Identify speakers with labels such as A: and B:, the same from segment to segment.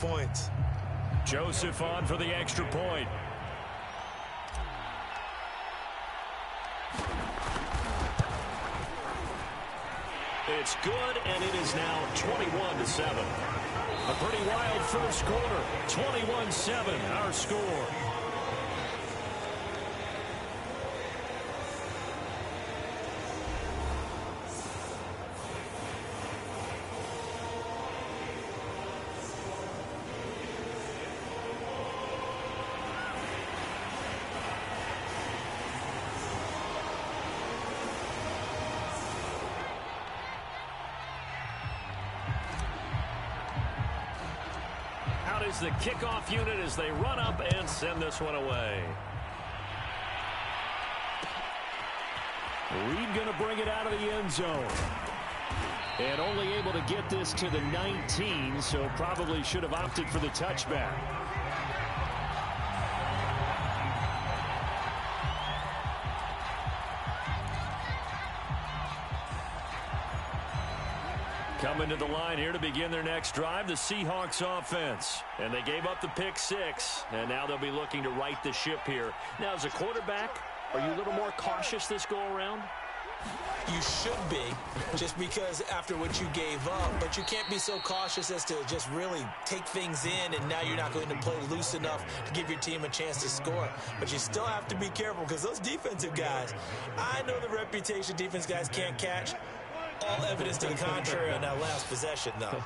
A: points.
B: Joseph on for the extra point. It's good, and it is now 21-7. A pretty wild first quarter. 21-7, our score. Is the kickoff unit as they run up and send this one away. Reed going to bring it out of the end zone. And only able to get this to the 19, so probably should have opted for the touchback. Coming to the line here to begin their next drive, the Seahawks offense. And they gave up the pick 6, and now they'll be looking to right the ship here. Now, as a quarterback, are you a little more cautious this go-around?
A: You should be, just because after what you gave up. But you can't be so cautious as to just really take things in, and now you're not going to play loose enough to give your team a chance to score. But you still have to be careful, because those defensive guys, I know the reputation defense guys can't catch. All evidence to the contrary on that last possession, though.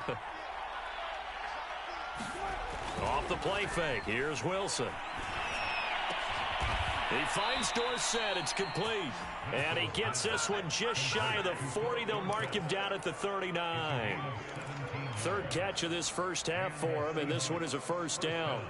B: Off the play fake. Here's Wilson. He finds Dorsett. It's complete. And he gets this one just shy of the 40. They'll mark him down at the 39. Third catch of this first half for him, and this one is a first down.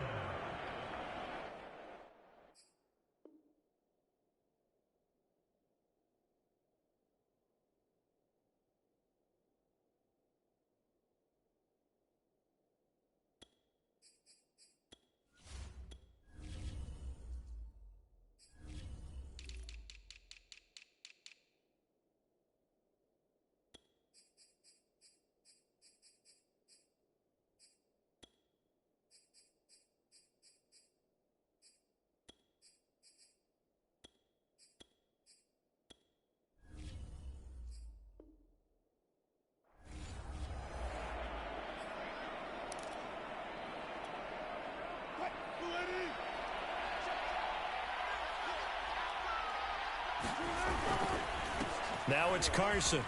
B: Now it's Carson.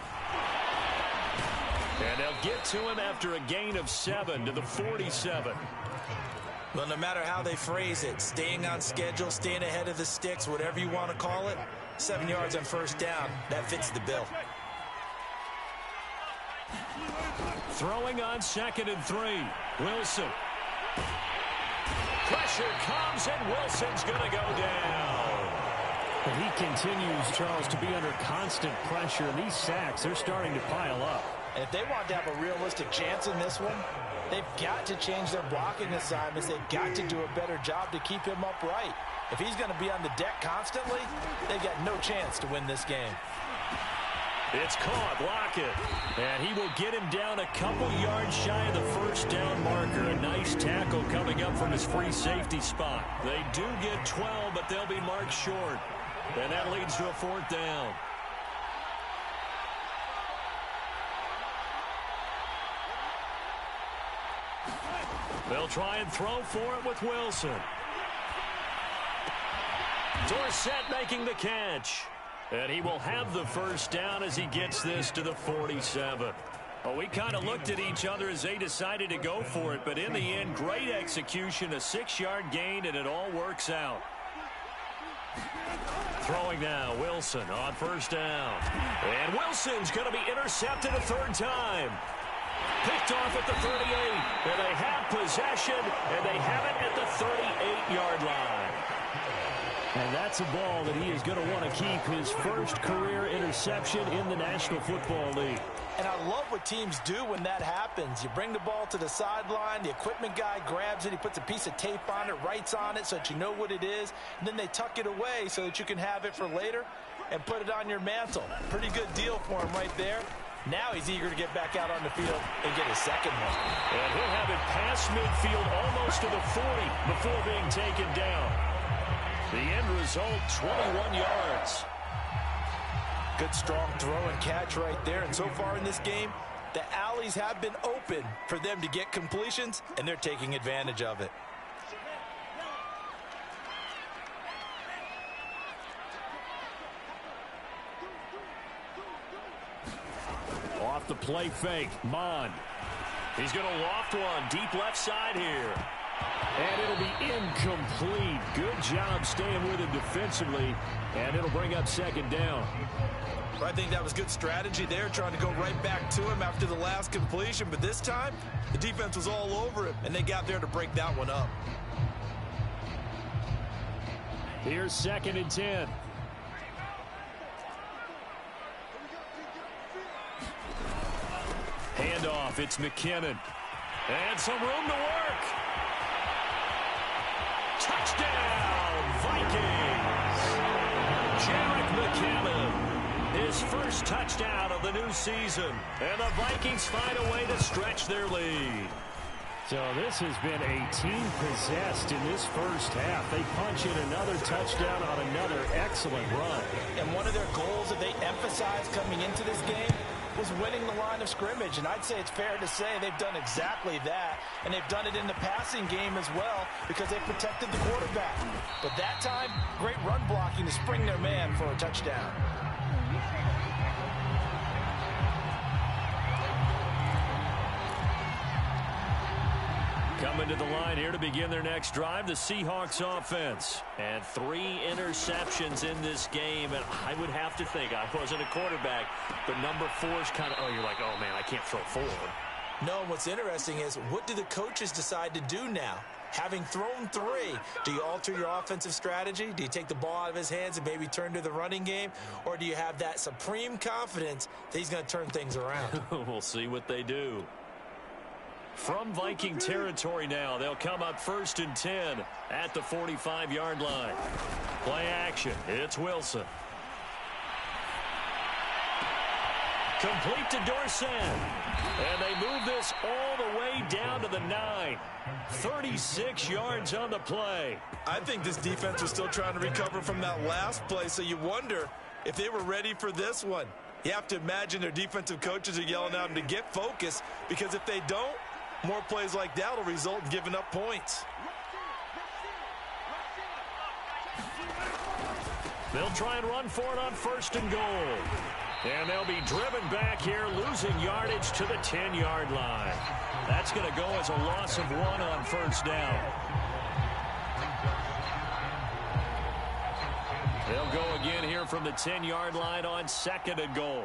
B: And they'll get to him after a gain of 7 to the 47.
A: Well, no matter how they phrase it, staying on schedule, staying ahead of the sticks, whatever you want to call it, 7 yards on first down, that fits the bill.
B: Throwing on 2nd and 3. Wilson. Pressure comes, and Wilson's going to go down.
C: And he continues, Charles, to be under constant pressure. And these sacks, they're starting to pile up.
D: And if they want to have a realistic chance in this one, they've got to change their blocking assignments. They've got to do a better job to keep him upright. If he's going to be on the deck constantly, they've got no chance to win this game.
B: It's caught, Lockett. And he will get him down a couple yards shy of the first down marker. A nice tackle coming up from his free safety spot. They do get 12, but they'll be marked short. And that leads to a 4th down. They'll try and throw for it with Wilson. Dorsett making the catch. And he will have the first down as he gets this to the 47. Well, we kind of looked at each other as they decided to go for it. But in the end, great execution, a 6-yard gain, and it all works out. Throwing now, Wilson on first down. And Wilson's going to be intercepted a 3rd time. Picked off at the 38. And they have possession, and they have it at the 38-yard line.
C: And that's a ball that he is going to want to keep, his first career interception in the National Football League.
D: And I love what teams do when that happens. You bring the ball to the sideline, the equipment guy grabs it, he puts a piece of tape on it, writes on it so that you know what it is, and then they tuck it away so that you can have it for later and put it on your mantle. Pretty good deal for him right there. Now he's eager to get back out on the field and get his second one.
B: And he'll have it past midfield almost to the 40 before being taken down. The end result, 21 yards.
D: Good strong throw and catch right there. And so far in this game, the alleys have been open for them to get completions, and they're taking advantage of it.
B: Off the play fake, Mond. He's going to loft one deep left side here. And it'll be incomplete. Good job staying with him defensively, and it'll bring up second down.
D: I think that was good strategy there, trying to go right back to him after the last completion. But this time, the defense was all over him, and they got there to break that one up.
B: Here's 2nd and 10. Handoff, it's McKinnon. And some room to work. Touchdown, Vikings! Jarek McKinnon. His first touchdown of the new season. And the Vikings find a way to stretch their lead.
C: So this has been a team possessed in this first half. They punch in another touchdown on another excellent run.
D: And one of their goals that they emphasized coming into this game was winning the line of scrimmage. And I'd say it's fair to say they've done exactly that. And they've done it in the passing game as well because they protected the quarterback. But that time, great run blocking to spring their man for a touchdown.
B: Coming to the line here to begin their next drive, the Seahawks offense. And 3 interceptions in this game. And I would have to think, I wasn't a quarterback, but number 4 is kind of, you're like, oh, man, I can't throw 4.
A: No, what's interesting is, what do the coaches decide to do now? Having thrown 3, do you alter your offensive strategy? Do you take the ball out of his hands and maybe turn to the running game? Or do you have that supreme confidence that he's going to turn things around?
B: We'll see what they do. From Viking territory now, they'll come up 1st and 10 at the 45-yard line. Play action. It's Wilson. Complete to Dorsett. And they move this all the way down to the 9. 36 yards on the play.
D: I think this defense was still trying to recover from that last play, so you wonder if they were ready for this one. You have to imagine their defensive coaches are yelling at them to get focused, because if they don't, more plays like that will result in giving up points.
B: They'll try and run for it on 1st and goal. And they'll be driven back here, losing yardage to the 10-yard line. That's going to go as a loss of 1 on 1st down. They'll go again here from the 10-yard line on 2nd and goal.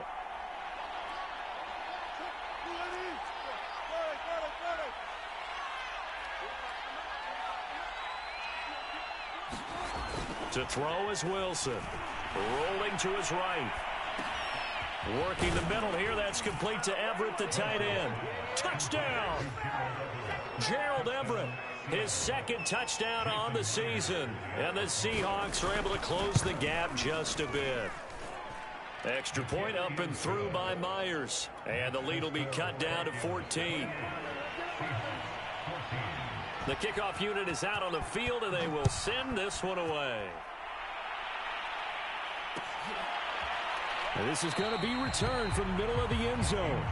B: To throw is Wilson. Rolling to his right. Working the middle here. That's complete to Everett, the tight end. Touchdown! Gerald Everett, his 2nd touchdown on the season. And the Seahawks are able to close the gap just a bit. Extra point up and through by Myers. And the lead will be cut down to 14. The kickoff unit is out on the field, and they will send this one away.
C: And this is going to be returned from the middle of the end zone.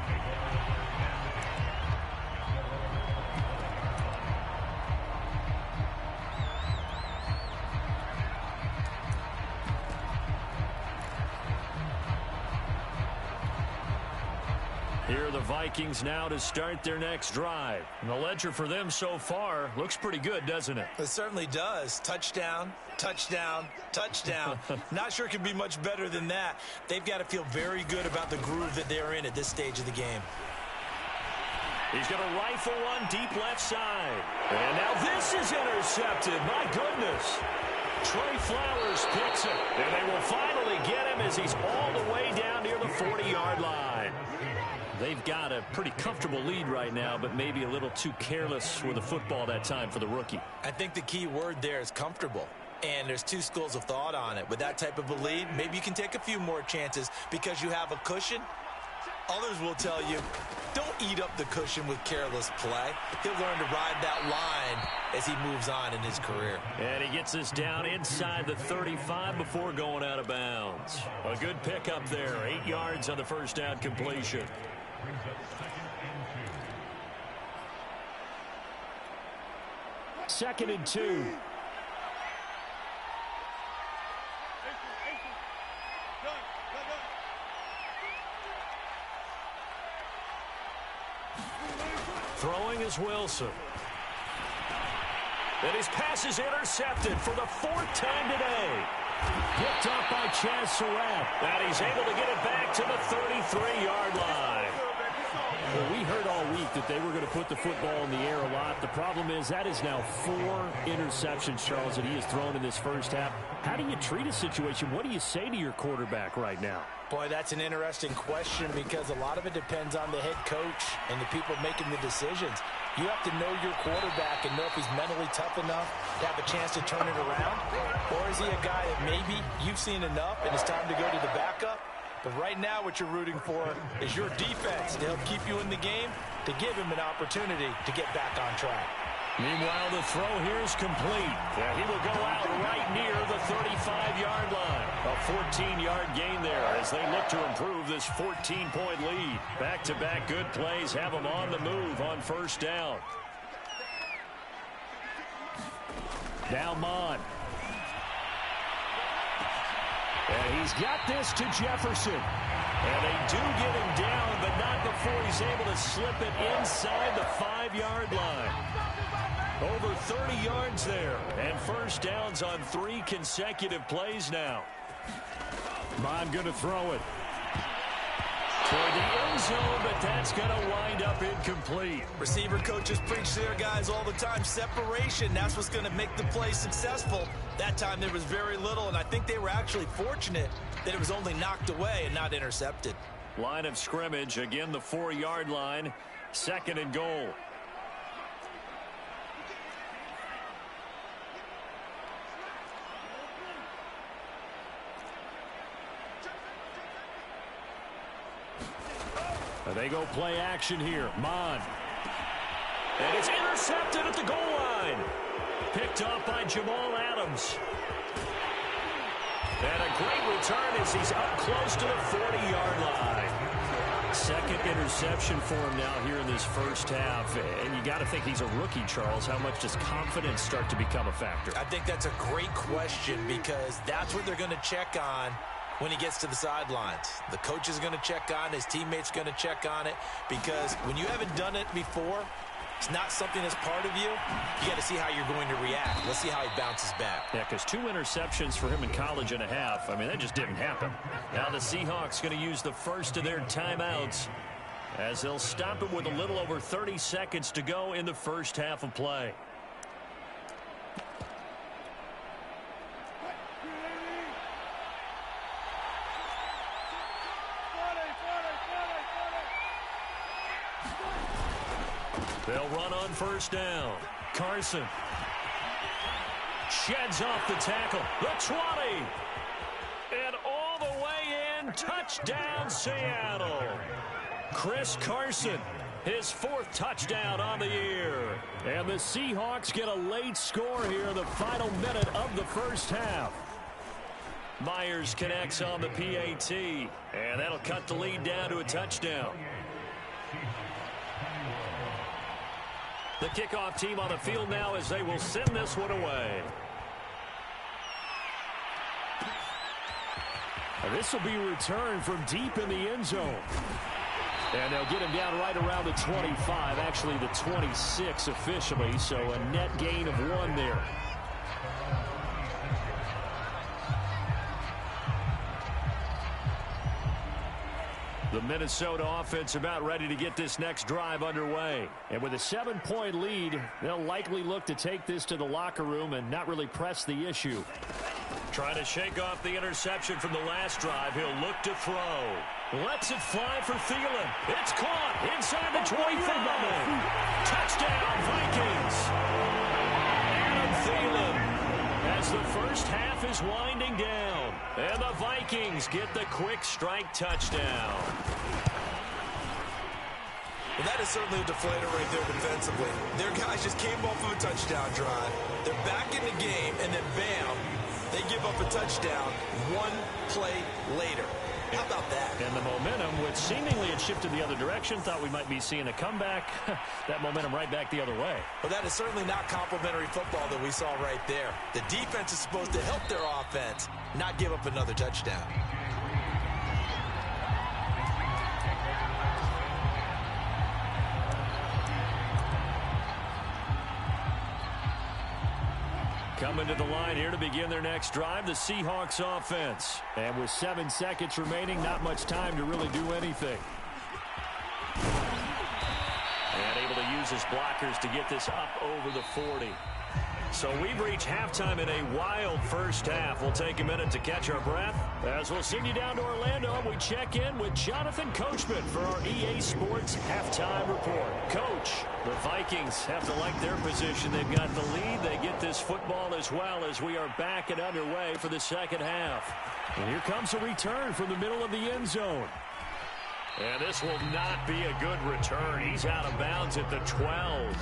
B: Here are the Vikings now to start their next drive. And the ledger for them so far looks pretty good, doesn't it?
A: It certainly does. Touchdown, touchdown, touchdown. Not sure it can be much better than that. They've got to feel very good about the groove that they're in at this stage of the game.
B: He's going to rifle one deep left side. And now this is intercepted. My goodness. Trey Flowers picks it. And they will finally get him as he's all the way down near the 40-yard line. They've got a pretty comfortable lead right now, but maybe a little too careless with the football that time for the rookie.
A: I think the key word there is comfortable. And there's 2 schools of thought on it. With that type of a lead, maybe you can take a few more chances because you have a cushion. Others will tell you, don't eat up the cushion with careless play. He'll learn to ride that line as he moves on in his career.
B: And he gets this down inside the 35 before going out of bounds. A good pickup there. 8 yards on the first down completion.
C: Second and 2.
B: Throwing is Wilson. And his pass is intercepted for the 4th time today. Picked off by Chaz Surratt. And he's able to get it back to the 33-yard line.
C: Well, we heard all week that they were going to put the football in the air a lot. The problem is that is now 4 interceptions, Charles, that he has thrown in this first half. How do you treat a situation? What do you say to your quarterback right now?
D: Boy, that's an interesting question because a lot of it depends on the head coach and the people making the decisions. You have to know your quarterback and know if he's mentally tough enough to have a chance to turn it around. Or is he a guy that maybe you've seen enough and it's time to go to the backup? But right now what you're rooting for is your defense to help keep you in the game, to give him an opportunity to get back on track.
B: Meanwhile, the throw here is complete. And he will go out right near the 35-yard line. A 14-yard gain there as they look to improve this 14-point lead. Back-to-back good plays have them on the move on first down.
C: Now Mon. And he's got this to Jefferson.
B: And they do get him down, but not before he's able to slip it inside the 5-yard line. Over 30 yards there, and first downs on 3 consecutive plays now.
C: Mon going to throw it.
B: Toward the end zone, but that's going to wind up incomplete.
A: Receiver coaches preach to their guys all the time. Separation, that's what's going to make the play successful. That time there was very little, and I think they were actually fortunate that it was only knocked away and not intercepted.
B: Line of scrimmage, again the 4-yard line. 2nd and goal.
C: And they go play action here. Mon.
B: And it's intercepted at the goal line. Picked off by Jamal Adams. And a great return as he's up close to the 40-yard line. 2nd interception for him now here in this first half. And you got to think he's a rookie, Charles. How much does confidence start to become a factor?
A: I think that's a great question because that's what they're going to check on when he gets to the sidelines. The coach is going to check on, his teammates going to check on it, because when you haven't done it before, it's not something that's part of you. You got to see how you're going to react. Let's see how he bounces back.
B: Yeah, because 2 interceptions for him in college and a half. I mean, that just didn't happen. Now the Seahawks going to use the first of their timeouts as they'll stop it with a little over 30 seconds to go in the first half of play. They'll run on first down. Carson sheds off the tackle. The 20. And all the way in. Touchdown, Seattle. Chris Carson, his 4th touchdown on the year.
C: And the Seahawks get a late score here in the final minute of the first half.
B: Myers connects on the PAT. And that'll cut the lead down to a touchdown. The kickoff team on the field now as they will send this one away.
C: And this will be returned from deep in the end zone. And they'll get him down right around the 25, actually the 26 officially, so a net gain of 1 there.
B: The Minnesota offense about ready to get this next drive underway.
C: And with a 7-point lead, they'll likely look to take this to the locker room and not really press the issue.
B: Trying to shake off the interception from the last drive. He'll look to throw. Lets it fly for Thielen. It's caught inside the 25. Touchdown, Vikings. Adam Thielen as the first half is winding down. And the Vikings get the quick strike touchdown.
A: Well, that is certainly a deflator right there defensively. Their guys just came off of a touchdown drive. They're back in the game, and then bam, they give up a touchdown one play later. How about that?
C: And the momentum, which seemingly had shifted the other direction, thought we might be seeing a comeback. That momentum right back the other way.
A: Well, that is certainly not complimentary football that we saw right there. The defense is supposed to help their offense, not give up another touchdown.
C: Coming to the line here to begin their next drive, the Seahawks offense. And with 7 seconds remaining, not much time to really do anything. And able to use his blockers to get this up over the 40. So we've reached halftime in a wild first half. We'll take a minute to catch our breath as we'll send you down to Orlando and we check in with Jonathan Coachman for our EA Sports Halftime Report. Coach, the Vikings have to like their position. They've got the lead. They get this football as well as we are back and underway for the second half. And here comes a return from the middle of the end zone. And this will not be a good return. He's out of bounds at the 12.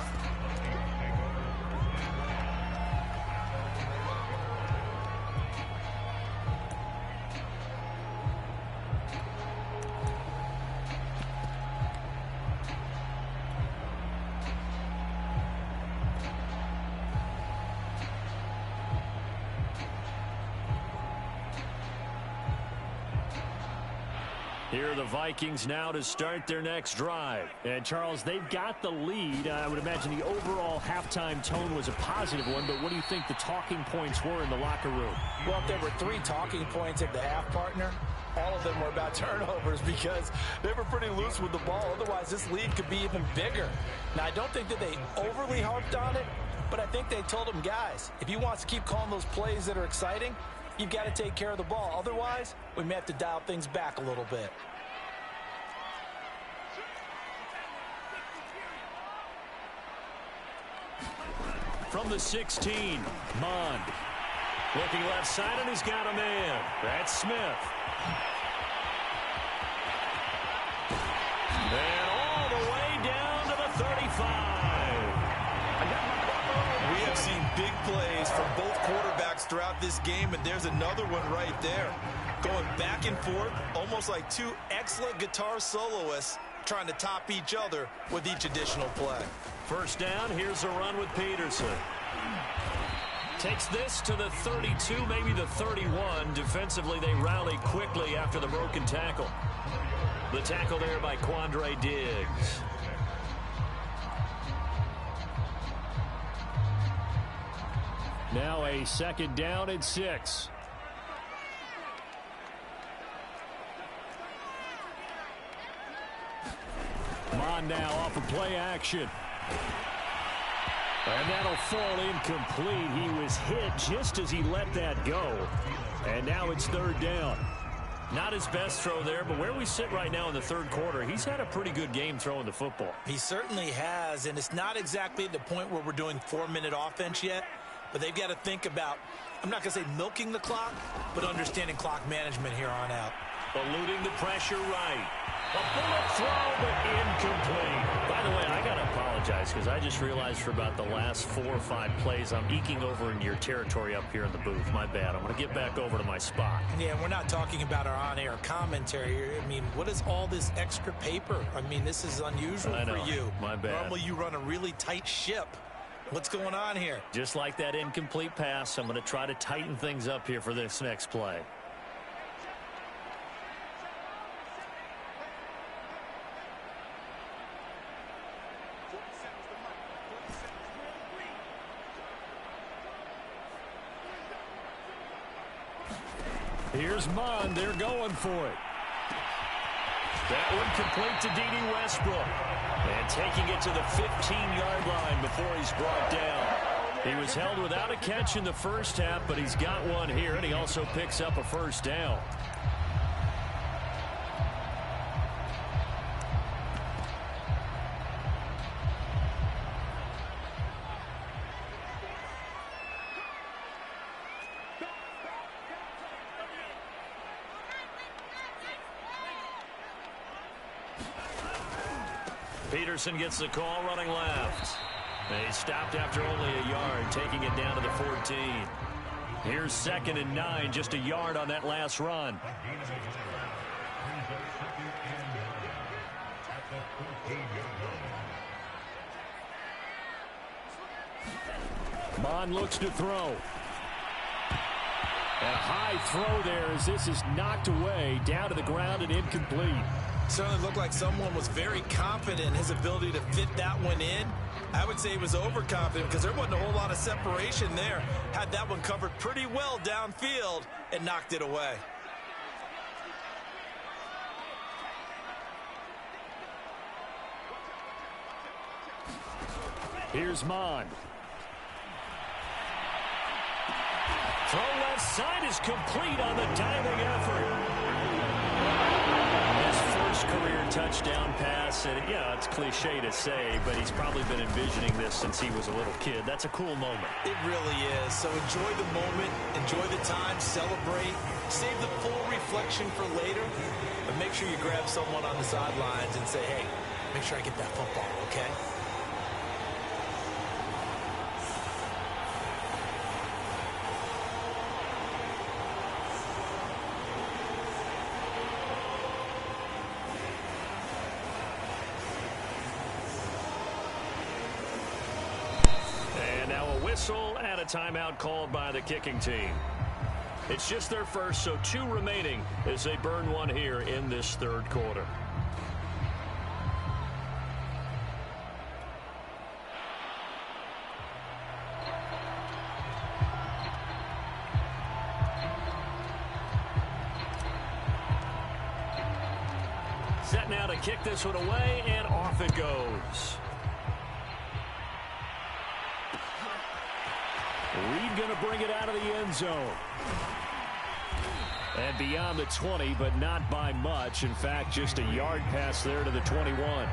C: Here are the Vikings now to start their next drive. And, Charles, they've got the lead. I would imagine the overall halftime tone was a positive one, but what do you think the talking points were in the locker room?
D: Well, if there were 3 talking points at the half, partner, all of them were about turnovers because they were pretty loose with the ball. Otherwise, this lead could be even bigger. Now, I don't think that they overly harped on it, but I think they told them, guys, if you want to keep calling those plays that are exciting, you've got to take care of the ball. Otherwise, we may have to dial things back a little bit.
C: From the 16, Mond. Looking left side, and he's got a man. That's Smith. And all the way down to the 35.
A: We have seen big plays from both quarterbacks throughout this game, and there's another one right there. Going back and forth, almost like 2 excellent guitar soloists trying to top each other with each additional play.
C: First down, here's a run with Peterson. Takes this to the 32, maybe the 31. Defensively, they rally quickly after the broken tackle. The tackle there by Quandre Diggs. Now a second down and 6. Mond now off of play action. And that'll fall incomplete. He was hit just as he let that go. And now it's third down. Not his best throw there, but where we sit right now in the third quarter, he's had a pretty good game throwing the football.
A: He certainly has, and it's not exactly at the point where we're doing 4-minute offense yet, but they've got to think about, I'm not going to say milking the clock, but understanding clock management here on out.
C: Eluding the pressure right. A bullet throw, but incomplete. By the way, I got to apologize because I just realized for about the last 4 or 5 plays, I'm eking over in your territory up here in the booth. My bad. I'm going to get back over to my spot.
A: Yeah, we're not talking about our on-air commentary here. I mean, what is all this extra paper? I mean, this is unusual for you.
C: My bad.
A: Normally you run a really tight ship. What's going on here?
C: Just like that incomplete pass, I'm going to try to tighten things up here for this next play. Here's Mond. They're going for it. That one complete to D.D. Westbrook. And taking it to the 15-yard line before he's brought down. He was held without a catch in the first half, but he's got one here, and he also picks up a first down.
B: Peterson gets the call running left. They stopped after only a yard, taking it down to the 14. Here's 2nd and 9, just a yard on that last run.
C: Bond looks to throw. And a high throw there as this is knocked away, down to the ground and incomplete.
A: Certainly looked like someone was very confident in his ability to fit that one in. I would say he was overconfident because there wasn't a whole lot of separation there. Had that one covered pretty well downfield and knocked it away.
C: Here's Mond.
B: Throw left side is complete on the diving effort. His first career touchdown pass, and yeah, it's cliche to say, but he's probably been envisioning this since he was a little kid. That's a cool moment.
A: It really is. So enjoy the moment, enjoy the time, celebrate, save the full reflection for later, but make sure you grab someone on the sidelines and say, hey, make sure I get that football, okay?
B: Whistle and a timeout called by the kicking team. It's just their first, so 2 remaining as they burn one here in this 3rd quarter. Set now to kick this one away, and off it goes. Reed going to bring it out of the end zone. And beyond the 20, but not by much. In fact, just a yard pass there to the 21.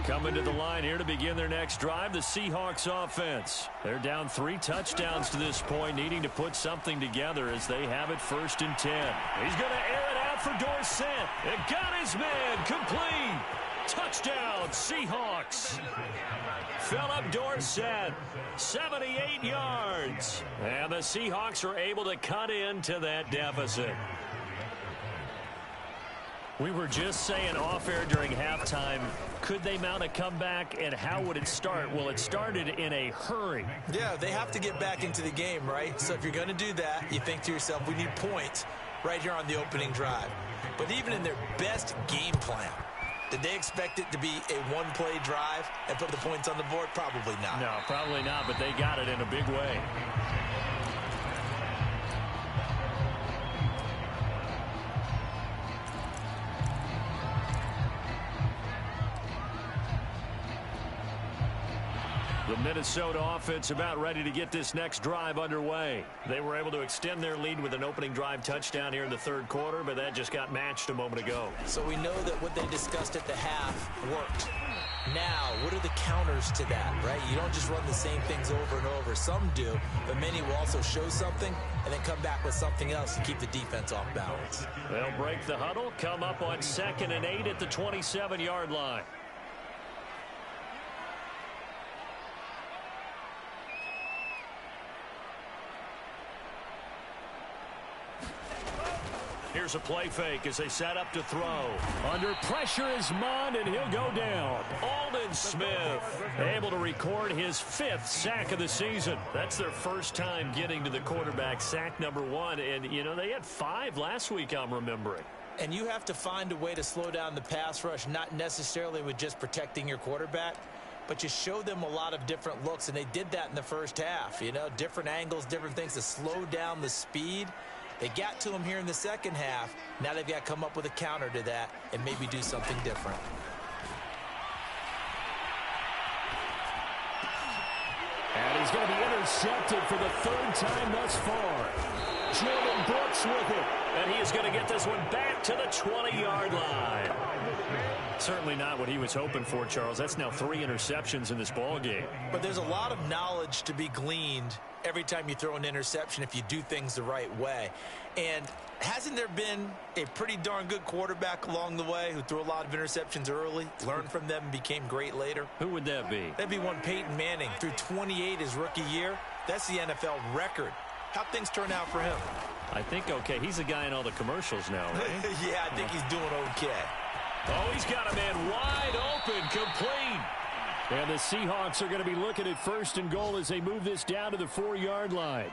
B: Coming to the line here to begin their next drive, the Seahawks offense. They're down 3 touchdowns to this point, needing to put something together as they have it 1st and 10. He's going to air it out for Dorsett. It got his man complete. Touchdown, Seahawks. Philip Dorsett, 78 yards. And the Seahawks are able to cut into that deficit. We were just saying off-air during halftime, could they mount a comeback, and how would it start? Well, it started in a hurry.
A: Yeah, they have to get back into the game, right? So if you're going to do that, you think to yourself, we need points right here on the opening drive. But even in their best game plan, did they expect it to be a one-play drive and put the points on the board? Probably not.
B: No, probably not, but they got it in a big way. The Minnesota offense about ready to get this next drive underway. They were able to extend their lead with an opening drive touchdown here in the 3rd quarter, but that just got matched a moment ago.
A: So we know that what they discussed at the half worked. Now, what are the counters to that, right? You don't just run the same things over and over. Some do, but many will also show something and then come back with something else to keep the defense off balance.
B: They'll break the huddle, come up on 2nd and 8 at the 27-yard line. Here's a play fake as they set up to throw.
C: Under pressure is Mond, and he'll go down.
B: Aldon Smith able to record his 5th sack of the season. That's their first time getting to the quarterback, sack number 1. And, you know, they had 5 last week, I'm remembering.
A: And you have to find a way to slow down the pass rush, not necessarily with just protecting your quarterback, but you show them a lot of different looks, and they did that in the first half. You know, different angles, different things to slow down the speed. They got to him here in the second half. Now they've got to come up with a counter to that and maybe do something different.
C: And he's going to be intercepted for the 3rd time thus far. Jordan Brooks with it.
B: And he is going to get this one back to the 20-yard line. Certainly not what he was hoping for, Charles. That's now 3 interceptions in this ball game.
A: But there's a lot of knowledge to be gleaned every time you throw an interception if you do things the right way. And hasn't there been a pretty darn good quarterback along the way who threw a lot of interceptions early, learned from them, and became great later?
B: Who would that be?
A: That'd be one Peyton Manning. Threw 28 his rookie year. That's the NFL record. How'd things turn out for him?
B: I think okay. He's the guy in all the commercials now, right?
A: Yeah, I think he's doing okay.
B: Oh, he's got a man wide open, complete.
C: And the Seahawks are going to be looking at 1st and goal as they move this down to the 4-yard line.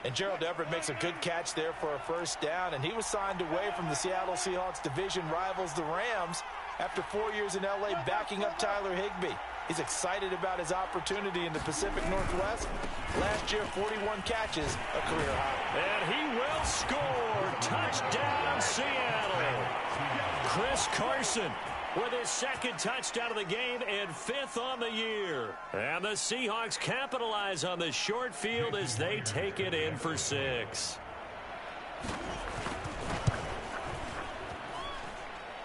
D: And Gerald Everett makes a good catch there for a 1st down, and he was signed away from the Seattle Seahawks division rivals, the Rams, after 4 years in L.A. backing up Tyler Higbee. He's excited about his opportunity in the Pacific Northwest. Last year, 41 catches, a career high.
B: And he will score. Touchdown, Seattle. Chris Carson with his 2nd touchdown of the game and 5th on the year. And the Seahawks capitalize on the short field as they take it in for 6.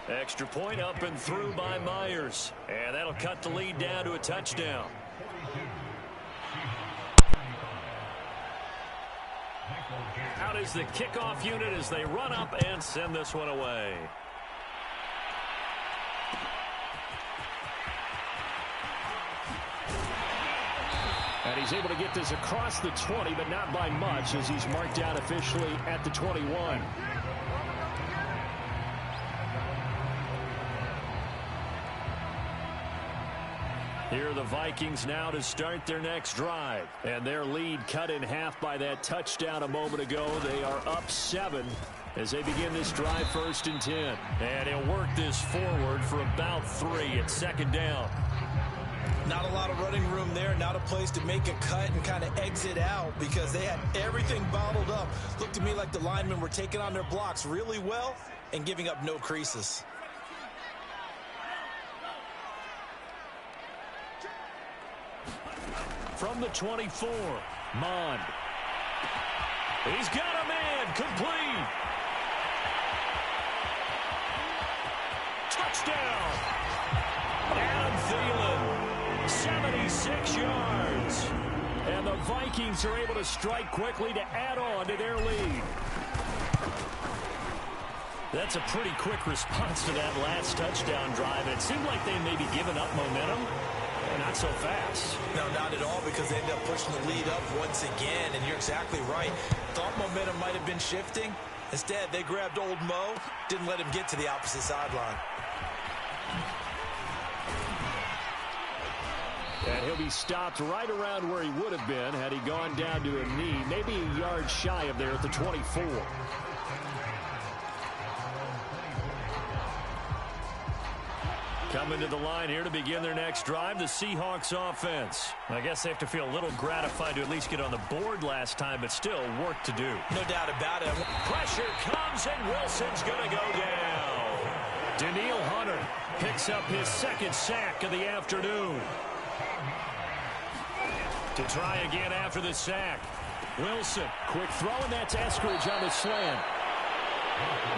B: Extra point up and through by Myers. And that'll cut the lead down to a touchdown. Out is the kickoff unit as they run up and send this one away.
C: And he's able to get this across the 20, but not by much, as he's marked down officially at the 21. Here are the Vikings now to start their next drive. And their lead cut in half by that touchdown a moment ago. They are up 7 as they begin this drive 1st and 10.
B: And he'll work this forward for about 3 at 2nd down.
A: Not a lot of running room there, not a place to make a cut and kind of exit out because they had everything bottled up. Looked to me like the linemen were taking on their blocks really well and giving up no creases.
C: From the 24, Mond.
B: He's got a man, complete. Touchdown. Adam Thielen, 76 yards.
C: And the Vikings are able to strike quickly to add on to their lead.
B: That's a pretty quick response to that last touchdown drive. It seemed like they may be giving up momentum. Not so fast.
A: No, not at all, because they ended up pushing the lead up once again, and you're exactly right. Thought momentum might have been shifting. Instead, they grabbed old Mo, didn't let him get to the opposite sideline.
C: And he'll be stopped right around where he would have been had he gone down to a knee, maybe a yard shy of there at the 24.
B: Coming to the line here to begin their next drive, the Seahawks offense. I guess they have to feel a little gratified to at least get on the board last time, but still work to do.
A: No doubt about it.
B: Pressure comes, and Wilson's going to go down. Danielle Hunter picks up his 2nd sack of the afternoon. To try again after the sack. Wilson.
C: Quick throw, and that's Eskridge on the slant.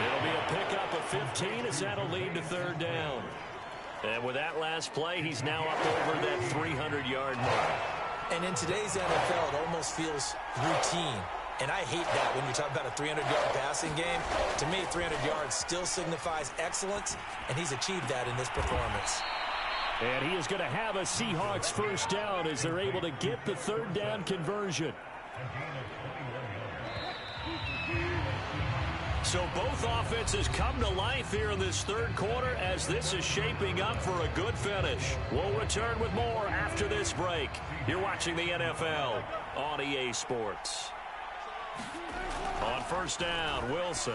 B: It'll be a pickup of 15 as that'll lead to 3rd down. And with that last play, he's now up over that 300-yard mark.
A: And in today's NFL, it almost feels routine. And I hate that when you talk about a 300-yard passing game. To me, 300 yards still signifies excellence, and he's achieved that in this performance.
C: And he is going to have a Seahawks 1st down as they're able to get the 3rd down conversion.
B: So both offenses come to life here in this 3rd quarter as this is shaping up for a good finish. We'll return with more after this break. You're watching the NFL on EA Sports. On 1st down, Wilson.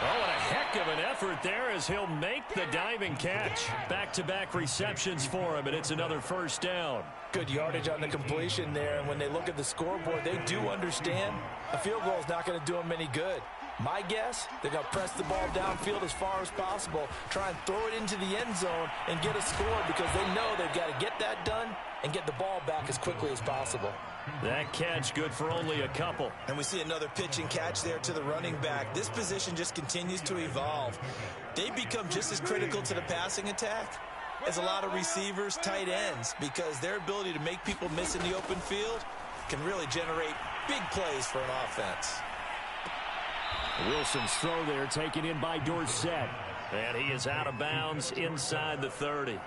B: Oh, and a heck of an effort there as he'll make the diving catch. Back-to-back receptions for him, and it's another 1st down.
D: Good yardage on the completion there, and when they look at the scoreboard, they do understand a field goal is not going to do them any good. My guess, they're going to press the ball downfield as far as possible, try and throw it into the end zone and get a score because they know they've got to get that done and get the ball back as quickly as possible.
B: That catch good for only a couple.
A: And we see another pitch and catch there to the running back. This position just continues to evolve. They become just as critical to the passing attack as a lot of receivers, tight ends, because their ability to make people miss in the open field can really generate big plays for an offense.
C: Wilson's throw there taken in by Dorsett.
B: And he is out of bounds inside the 30.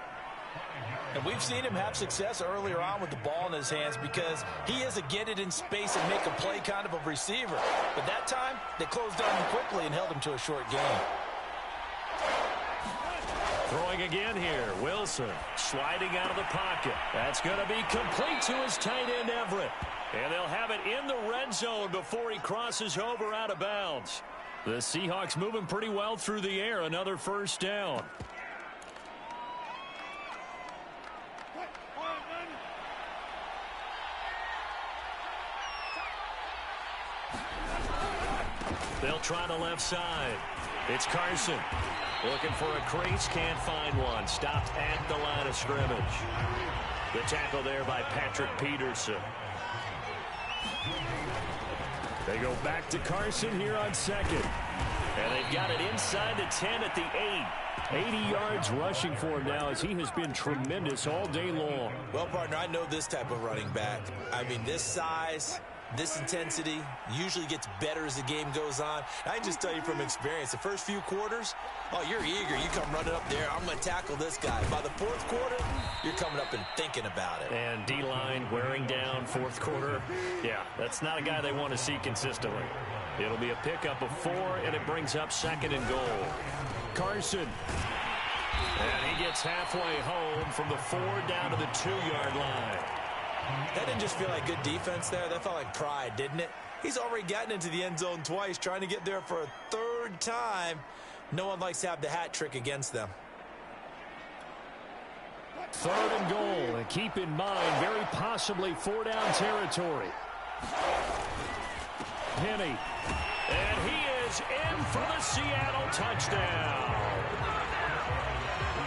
D: And we've seen him have success earlier on with the ball in his hands because he is a get it in space and make a play kind of a receiver. But that time, they closed on him quickly and held him to a short gain.
B: Throwing again here, Wilson sliding out of the pocket. That's going to be complete to his tight end, Everett. And they'll have it in the red zone before he crosses over out of bounds. The Seahawks moving pretty well through the air. Another first down. They'll try the left side. It's Carson. Looking for a crease, can't find one. Stopped at the line of scrimmage. The tackle there by Patrick Peterson.
C: They go back to Carson here on second.
B: And they've got it inside the 10 at the 8.
C: 80 yards rushing for him now as he has been tremendous all day long.
A: Well, partner, I know this type of running back. I mean, this size, this intensity usually gets better as the game goes on. I can just tell you from experience, the first few quarters, oh, you're eager. You come running up there. I'm going to tackle this guy. By the fourth quarter, you're coming up and thinking about it.
B: And D-line wearing down fourth quarter. Yeah, that's not a guy they want to see consistently. It'll be a pickup of 4, and it brings up second and goal.
C: Carson.
B: And he gets halfway home from the 4 down to the 2-yard line.
A: That didn't just feel like good defense there. That felt like pride, didn't it? He's already gotten into the end zone twice, trying to get there for a third time. No one likes to have the hat trick against them.
C: 3rd and goal. And keep in mind, very possibly 4-down territory. Penny.
B: And he is in for the Seattle touchdown.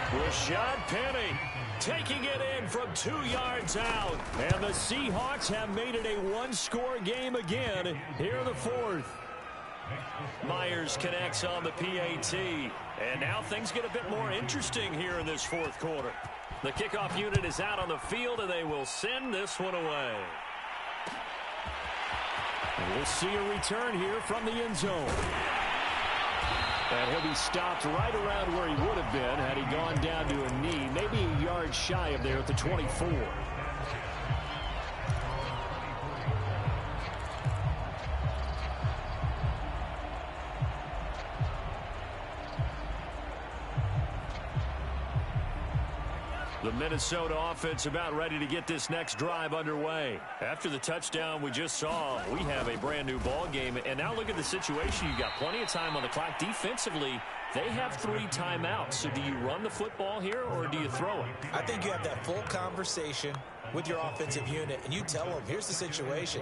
B: Rashad Penny taking it in from 2 yards out.
C: And the Seahawks have made it a one-score game again here in the 4th.
B: Myers connects on the PAT. And now things get a bit more interesting here in this 4th quarter. The kickoff unit is out on the field, and they will send this one away.
C: And we'll see a return here from the end zone. And he'll be stopped right around where he would have been had he gone down to a knee, maybe a yard shy of there at the 24.
B: The Minnesota offense about ready to get this next drive underway. After the touchdown we just saw, we have a brand new ball game. And now look at the situation. You got plenty of time on the clock. Defensively, they have 3 timeouts. So do you run the football here or do you throw it?
A: I think you have that full conversation with your offensive unit, and you tell them, here's the situation.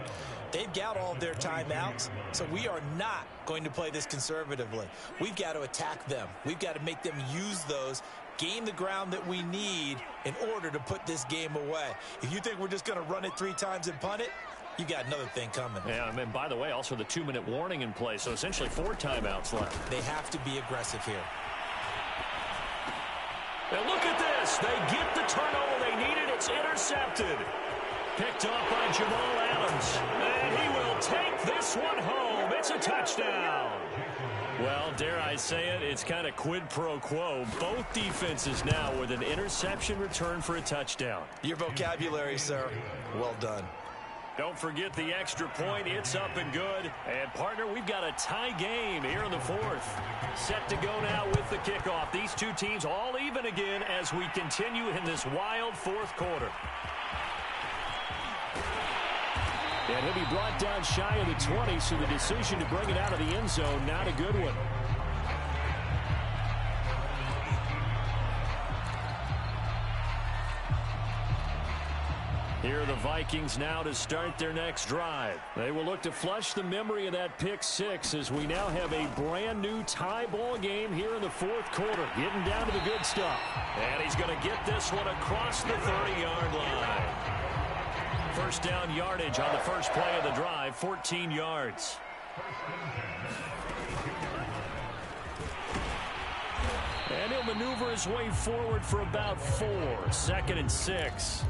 A: They've got all of their timeouts, so we are not going to play this conservatively. We've got to attack them. We've got to make them use those, gain the ground that we need in order to put this game away. If you think we're just going to run it 3 times and punt it, you got another thing coming.
B: Yeah, and by the way, also the 2-minute warning in place, so essentially 4 timeouts left.
A: They have to be aggressive here.
B: And look at this. They get the turnover they needed. It's intercepted. Picked up by Jamal Adams. And he will take this one home. It's a touchdown. Well, dare I say it, it's kind of quid pro quo. Both defenses now with an interception return for a touchdown.
A: Your vocabulary, sir. Well done.
B: Don't forget the extra point. It's up and good. And, partner, we've got a tie game here in the 4th. Set to go now with the kickoff. These two teams all even again as we continue in this wild 4th quarter.
C: And he'll be brought down shy of the 20, so the decision to bring it out of the end zone, not a good one.
B: Here are the Vikings now to start their next drive.
C: They will look to flush the memory of that pick six as we now have a brand new tie ball game here in the fourth quarter. Getting down to the good stuff.
B: And he's going to get this one across the 30-yard line. First down yardage on the first play of the drive, 14 yards. And he'll maneuver his way forward for about 4. 2nd and 6.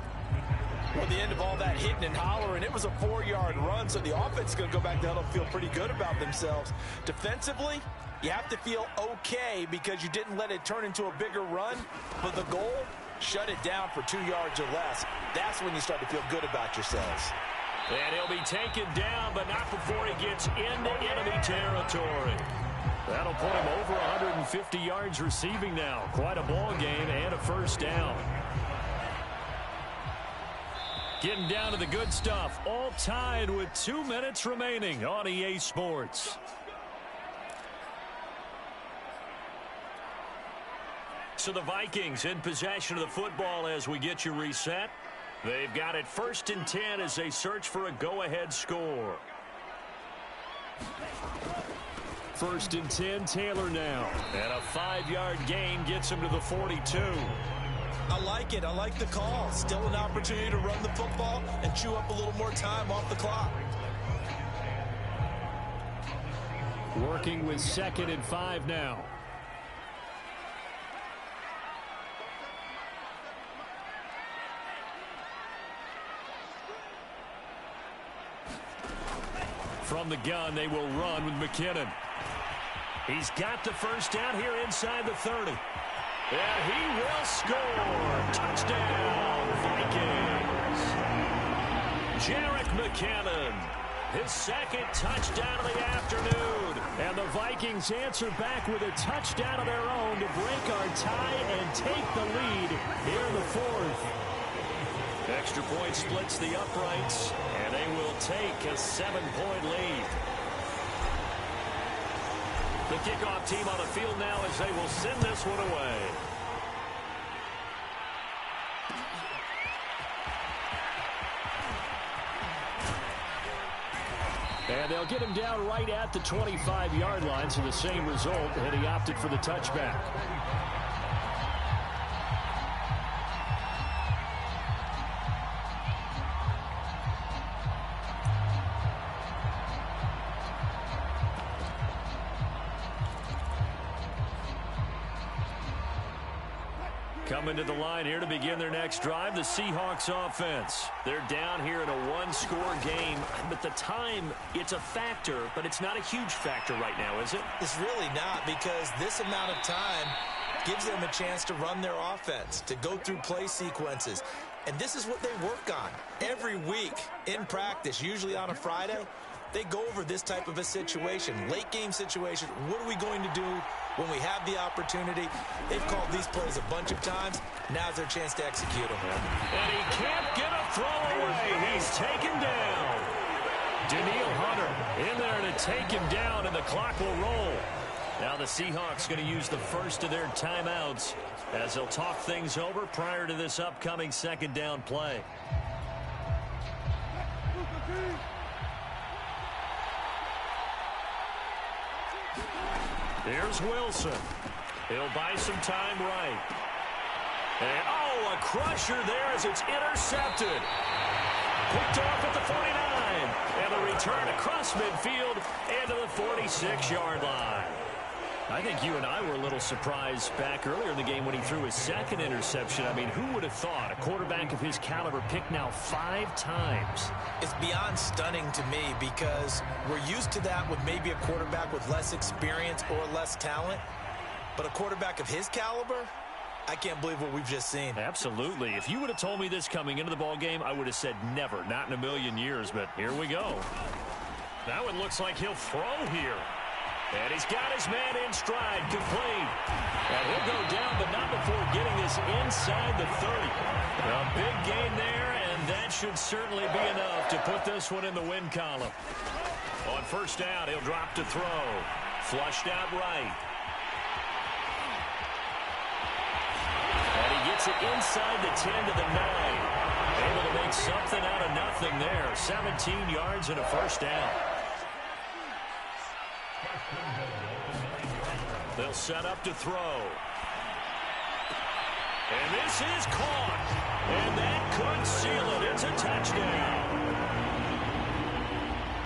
D: Well, the end of all that hitting and hollering, it was a 4-yard run, so the offense is going to go back down and feel pretty good about themselves. Defensively, you have to feel okay because you didn't let it turn into a bigger run, but the goal, shut it down for 2 yards or less. That's when you start to feel good about yourselves.
B: And he'll be taken down, but not before he gets into enemy territory.
C: That'll put him over 150 yards receiving now. Quite a ball game and a first down.
B: Getting down to the good stuff. All tied with 2 minutes remaining on EA Sports. So the Vikings in possession of the football as we get you reset. They've got it 1st and 10 as they search for a go-ahead score.
C: 1st and 10, Taylor now.
B: And a 5-yard gain gets him to the 42.
A: I like it. I like the call. Still an opportunity to run the football and chew up a little more time off the clock.
C: Working with 2nd and 5 now.
B: From the gun, they will run with McKinnon. He's got the first down here inside the 30. And he will score. Touchdown, Vikings. Jarek McKinnon, his 2nd touchdown of the afternoon.
C: And the Vikings answer back with a touchdown of their own to break our tie and take the lead here in the 4th.
B: Extra point splits the uprights, and they will take a 7-point lead. The kickoff team on the field now as they will send this one away.
C: And they'll get him down right at the 25-yard line, so the same result, and he opted for the touchback.
B: Coming to the line here to begin their next drive, the Seahawks offense. They're down here in a one-score game, but the time, it's a factor, but it's not a huge factor right now, is it?
A: It's really not, because this amount of time gives them a chance to run their offense, to go through play sequences. And this is what they work on every week in practice, usually on a Friday. They go over this type of a situation, late game situation. What are we going to do when we have the opportunity? They've called these plays a bunch of times. Now's their chance to execute them.
B: And he can't get a throw away. He's taken down. Daniil Hunter in there to take him down, and the clock will roll. Now the Seahawks going to use the first of their timeouts as they'll talk things over prior to this upcoming 2nd down play. Here's Wilson. He'll buy some time right. And, oh, a crusher there as it's intercepted. Picked off at the 49. And the return across midfield and to the 46-yard line. I think you and I were a little surprised back earlier in the game when he threw his 2nd interception. I mean, who would have thought a quarterback of his caliber picked now 5 times?
A: It's beyond stunning to me because we're used to that with maybe a quarterback with less experience or less talent. But a quarterback of his caliber, I can't believe what we've just seen.
B: Absolutely. If you would have told me this coming into the ball game, I would have said never, not in a million years. But here we go. Now it looks like he'll throw here. And he's got his man in stride, complete. And he'll go down, but not before getting this inside the 30. A big gain there, and that should certainly be enough to put this one in the win column. On first down, he'll drop to throw. Flushed out right. And he gets it inside the 10 to the 9. Able to make something out of nothing there. 17 yards and a first down. They'll set up to throw. And this is caught. And that could seal it. It's a touchdown.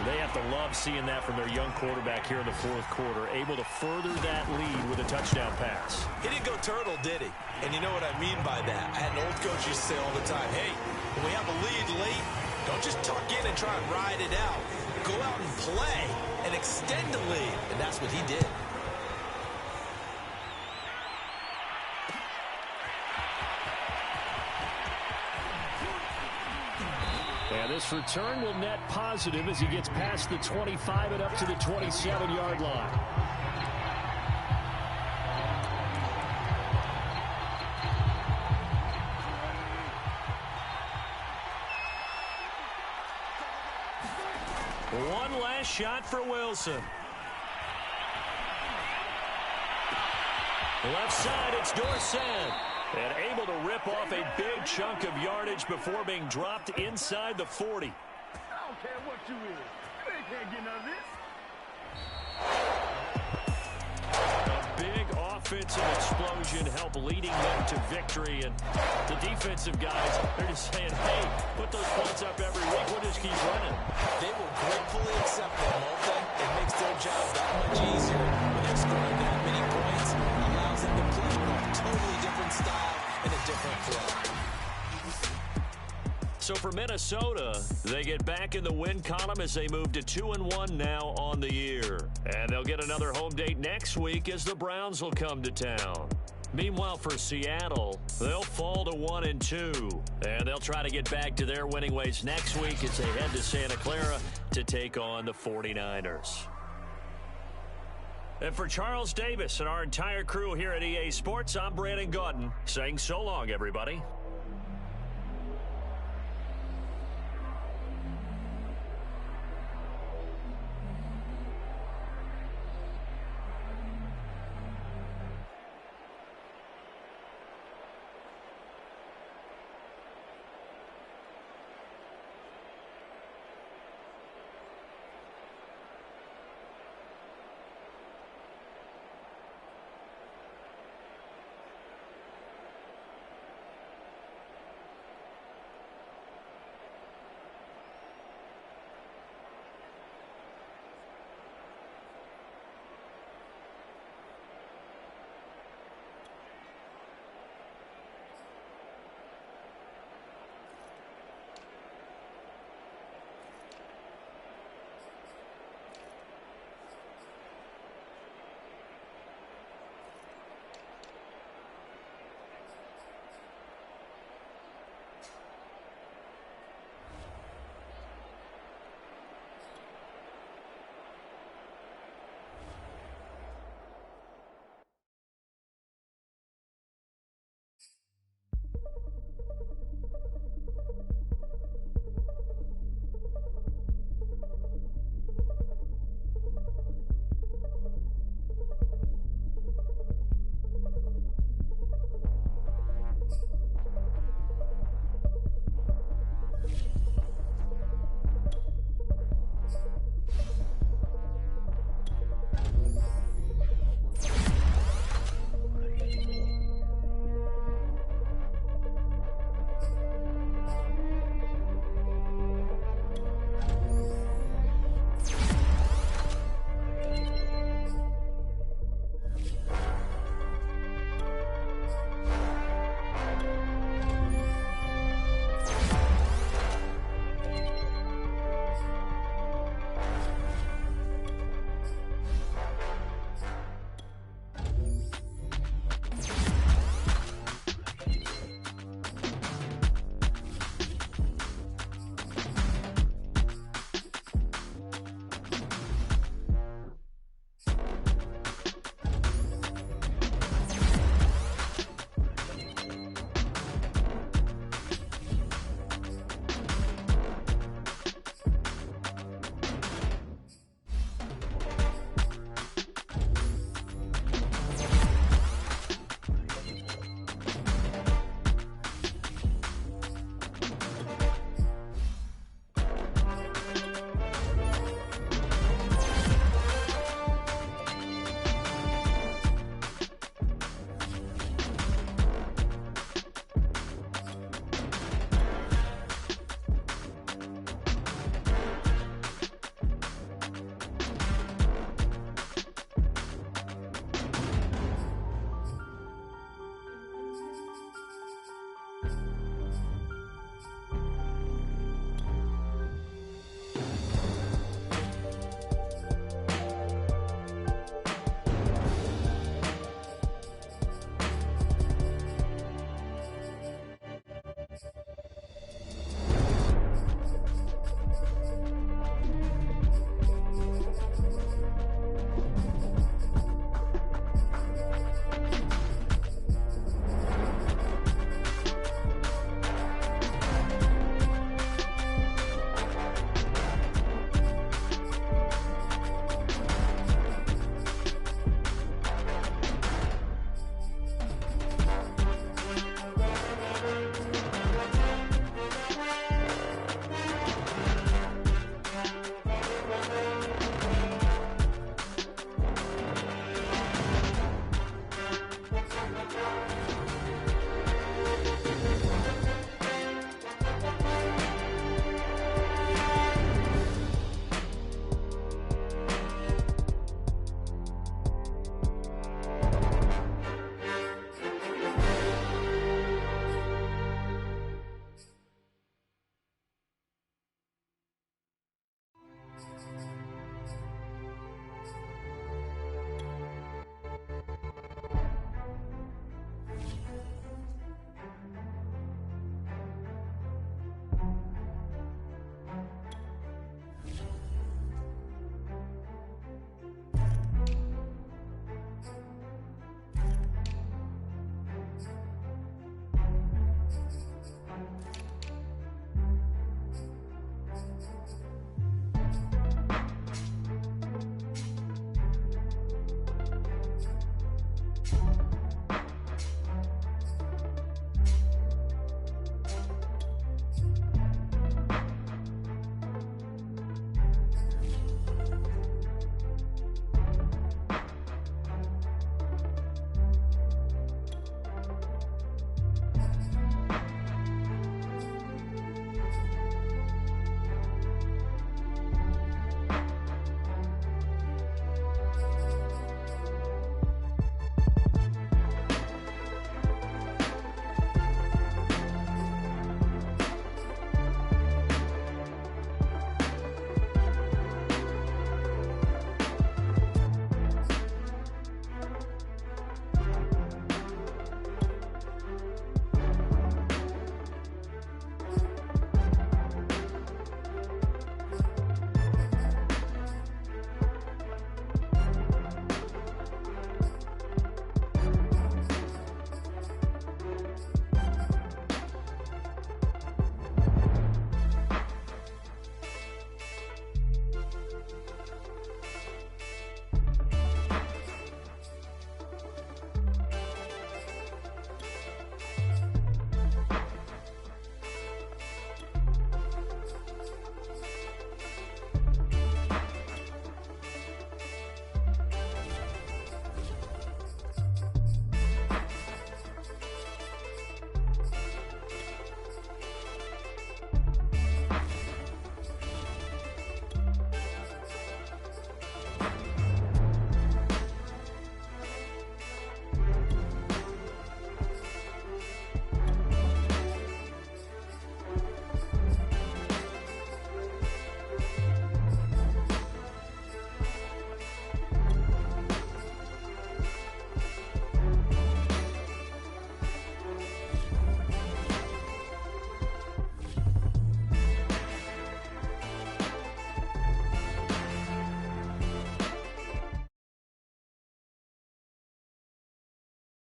B: They have to love seeing that from their young quarterback here in the fourth quarter, able to further that lead with a touchdown pass.
A: He didn't go turtle, did he? And you know what I mean by that. I had an old coach used to say all the time, hey, when we have a lead late, don't just tuck in and try and ride it out. Go out and play and extend the lead. And that's what he did.
C: And this return will net positive as he gets past the 25 and up to the 27-yard line.
B: One last shot for Wilson. Left side, it's Dorsett. And able to rip off a big chunk of yardage before being dropped inside the 40.
E: I don't care what you is. You ain't can't get none of this.
B: A big offensive explosion helped leading them to victory. And the defensive guys, they're just saying, hey, put those points up every week. We'll just keep running.
A: They will gratefully accept them, won't they? It makes their job that much easier when they're scoring that many points. Allows them to play with a totally different style and a different play.
B: So for Minnesota, they get back in the win column as they move to 2-1 now on the year. And they'll get another home date next week as the Browns will come to town. Meanwhile, for Seattle, they'll fall to 1-2. And they'll try to get back to their winning ways next week as they head to Santa Clara to take on the 49ers. And for Charles Davis and our entire crew here at EA Sports, I'm Brandon Gaudin saying so long, everybody.